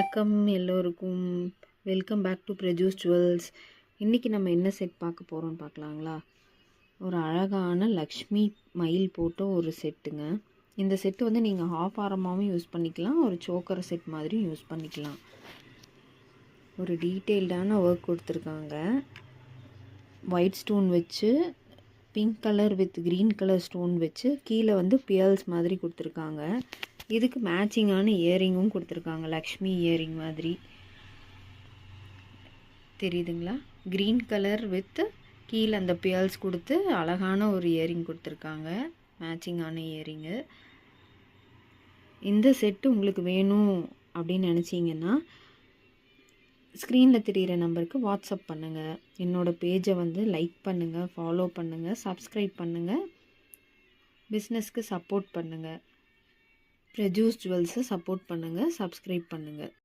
வணக்கம் எல்லோருக்கும். Welcome back to Precious Jewels. இன்றைக்கி நம்ம என்ன செட் பார்க்க போகிறோம்னு பார்க்கலாங்களா? ஒரு அழகான லக்ஷ்மி மயில் போட்ட ஒரு செட்டுங்க. இந்த செட்டு வந்து நீங்கள் ஹாஃப் ஆரமாகவும் யூஸ் பண்ணிக்கலாம், ஒரு சோக்கர் செட் மாதிரியும் யூஸ் பண்ணிக்கலாம். ஒரு டீட்டெயில்டான ஒர்க் கொடுத்துருக்காங்க. ஒயிட் ஸ்டோன் வச்சு pink colour with green colour stone வச்சு கீழே வந்து பியர்ஸ் மாதிரி கொடுத்துருக்காங்க. இதுக்கு மேட்சிங்கான இயரிங்கும் கொடுத்துருக்காங்க. லக்ஷ்மி இயரிங் மாதிரி தெரியுதுங்களா? க்ரீன் கலர் வித் கீழே அந்த பியர்ஸ் கொடுத்து அழகான ஒரு இயரிங் கொடுத்துருக்காங்க, மேட்சிங்கான இயரிங்கு. இந்த செட்டு உங்களுக்கு வேணும் அப்படின்னு நினச்சிங்கன்னா ஸ்க்ரீனில் தெரிகிற நம்பருக்கு வாட்ஸ்அப் பண்ணுங்கள். என்னோடய பேஜை வந்து லைக் பண்ணுங்கள், ஃபாலோ பண்ணுங்கள், சப்ஸ்கிரைப் பண்ணுங்கள், பிஸ்னஸ்க்கு சப்போர்ட் பண்ணுங்கள். ப்ரெஜூஸ் ஜுவல்ஸை சப்போர்ட் பண்ணுங்கள், சப்ஸ்கிரைப் பண்ணுங்கள்.